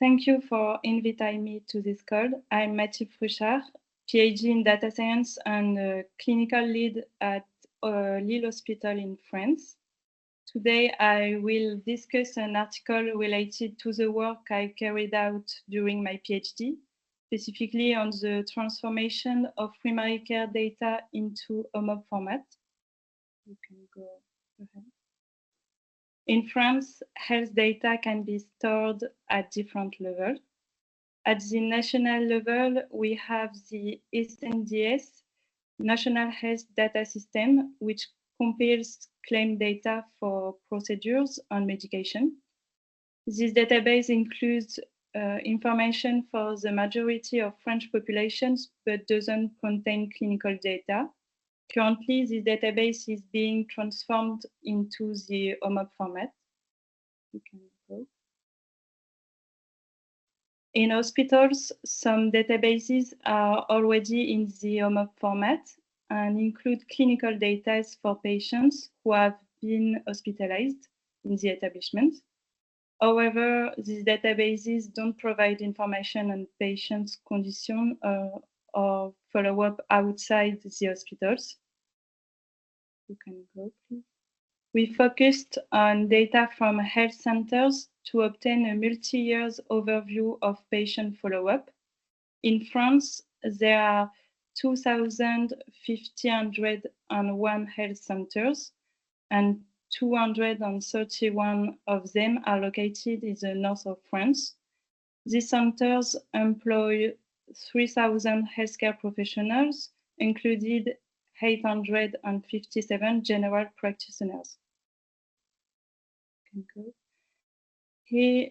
Thank you for inviting me to this call. I'm Mathilde Fruchart, PhD in data science and clinical lead at Lille Hospital in France. Today, I will discuss an article related to the work I carried out during my PhD, specifically on the transformation of primary care data into OMOP format. You can go ahead. In France, health data can be stored at different levels. At the national level, we have the SNDS, National Health Data System, which compiles claim data for procedures on medication. This database includes information for the majority of French populations, but doesn't contain clinical data. Currently, this database is being transformed into the OMOP format. You can go. In hospitals, some databases are already in the OMOP format and include clinical data for patients who have been hospitalized in the establishment. However, these databases don't provide information on patients' condition or follow-up outside the hospitals. You can go, please. We focused on data from health centers to obtain a multi-year overview of patient follow-up. In France, there are 2,501 health centers, and 231 of them are located in the north of France. These centers employ 3,000 healthcare professionals, including 857 general practitioners. Here,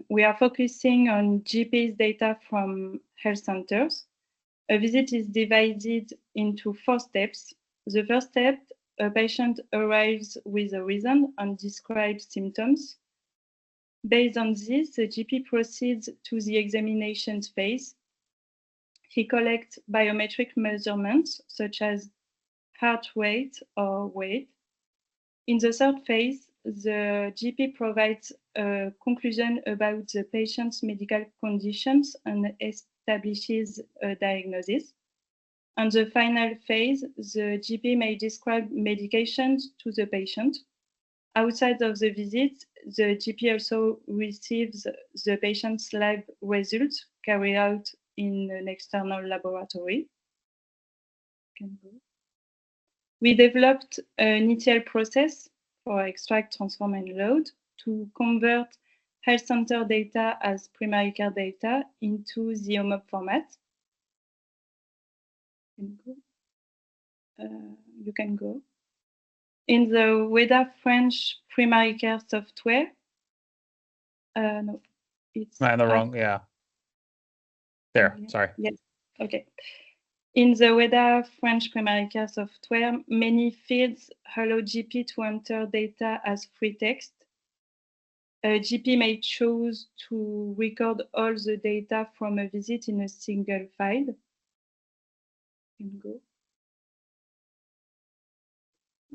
we are focusing on GP's data from health centers. A visit is divided into 4 steps. The first step, a patient arrives with a reason and describes symptoms. Based on this, the GP proceeds to the examination phase. He collects biometric measurements such as heart rate or weight. In the third phase, the GP provides a conclusion about the patient's medical conditions and establishes a diagnosis. On the final phase, the GP may describe medications to the patient. Outside of the visit, the GP also receives the patient's lab results carried out in an external laboratory. We developed an ETL process for extract, transform, and load to convert health center data as primary care data into the OMOP format. You can go. In the WEDA French primary care software, no, it's Am I in the wrong? Yeah. There, sorry. Yes, okay. In the WEDA French primary care software, many fields allow GP to enter data as free text. A GP may choose to record all the data from a visit in a single file. You can go.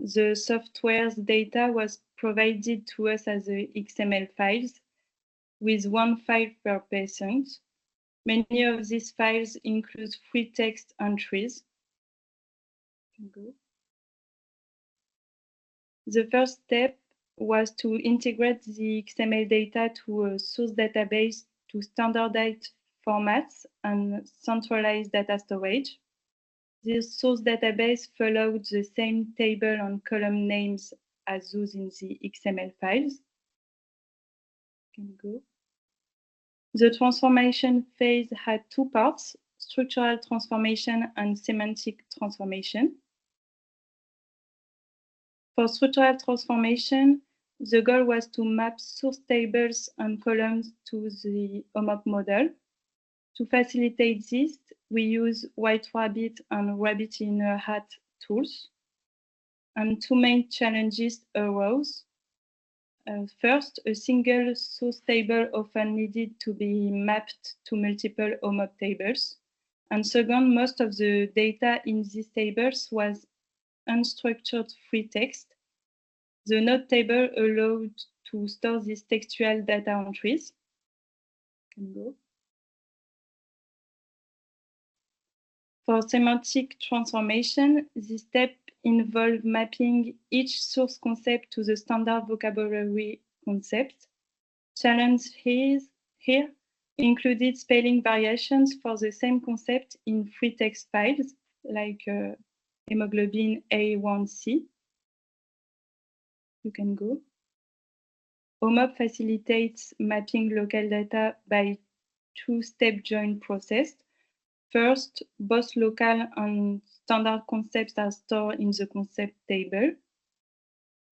The software's data was provided to us as XML files with 1 file per patient. Many of these files include free text entries. The first step was to integrate the XML data to a source database to standardize formats and centralize data storage. This source database followed the same table and column names as those in the XML files. The transformation phase had 2 parts, structural transformation and semantic transformation. For structural transformation, the goal was to map source tables and columns to the OMOP model. To facilitate this, we use White Rabbit and Rabbit in a Hat tools. And 2 main challenges arose. First, a single source table often needed to be mapped to multiple OMOP tables. And second, most of the data in these tables was unstructured free text. The node table allowed to store these textual data entries. Can go. For semantic transformation, this step involves mapping each source concept to the standard vocabulary concept. Challenge here included spelling variations for the same concept in free text files, like hemoglobin A1C. You can go. OMOP facilitates mapping local data by two-step join process. First, both local and standard concepts are stored in the concept table.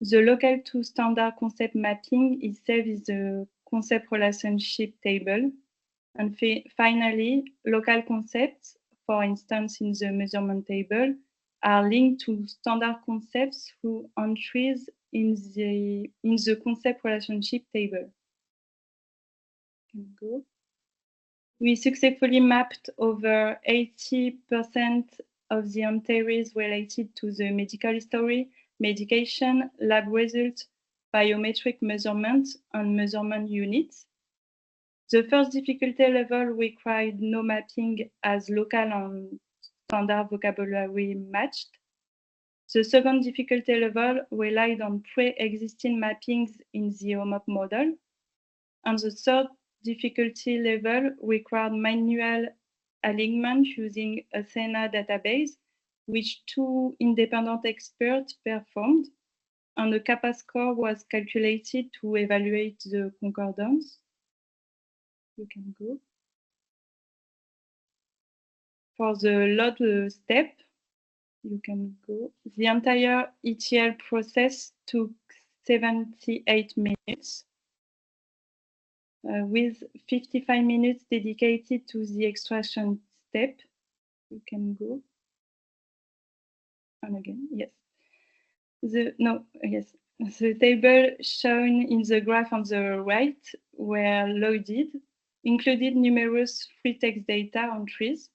The local to standard concept mapping is saved in the concept relationship table. And finally, local concepts, for instance, in the measurement table, are linked to standard concepts through entries in the concept relationship table. Can go. We successfully mapped over 80% of the entries related to the medical history, medication, lab results, biometric measurements, and measurement units. The first difficulty level required no mapping as local and standard vocabulary matched. The second difficulty level relied on pre-existing mappings in the OMOP model. And the third difficulty level required manual alignment using a Athena database, which two independent experts performed, and a kappa score was calculated to evaluate the concordance. You can go. For the load step, you can go. The entire ETL process took 78 minutes. With 55 minutes dedicated to the extraction step. You can go. And again, yes. The table shown in the graph on the right were loaded, included numerous free text data entries.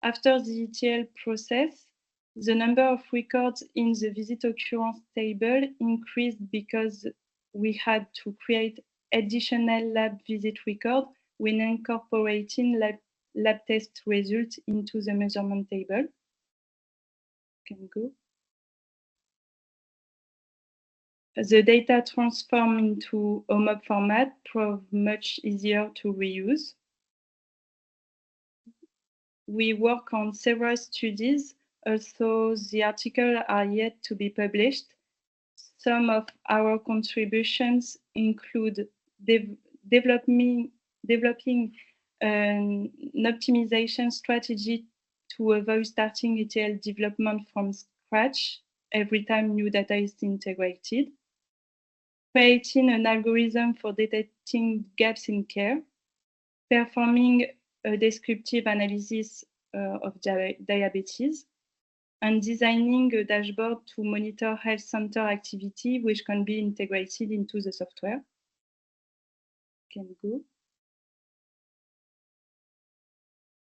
After the ETL process, the number of records in the visit occurrence table increased because we had to create additional lab visit record when incorporating lab test results into the measurement table. Can go. The data transformed into OMOP format proved much easier to reuse. We work on several studies, although the articles are yet to be published. Some of our contributions include developing an optimization strategy to avoid starting ETL development from scratch every time new data is integrated, creating an algorithm for detecting gaps in care, performing a descriptive analysis of diabetes, and designing a dashboard to monitor health center activity, which can be integrated into the software. Can go.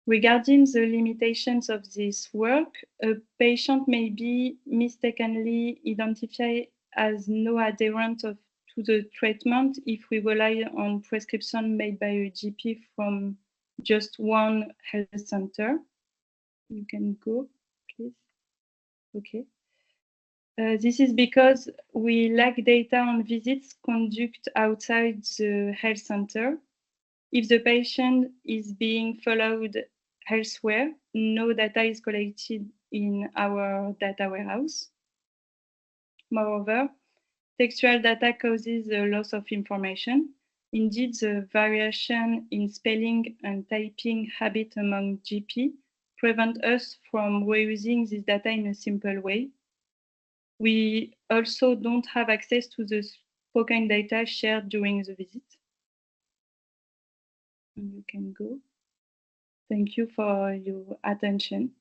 Regarding the limitations of this work, a patient may be mistakenly identified as no adherent to the treatment if we rely on prescription made by a GP from just one health center. You can go, please. Okay. This is because we lack data on visits conducted outside the health center. If the patient is being followed elsewhere, no data is collected in our data warehouse. Moreover, textual data causes a loss of information. Indeed, the variation in spelling and typing habit among GP prevent us from reusing this data in a simple way. We also don't have access to the spoken data shared during the visit. And you can go. Thank you for your attention.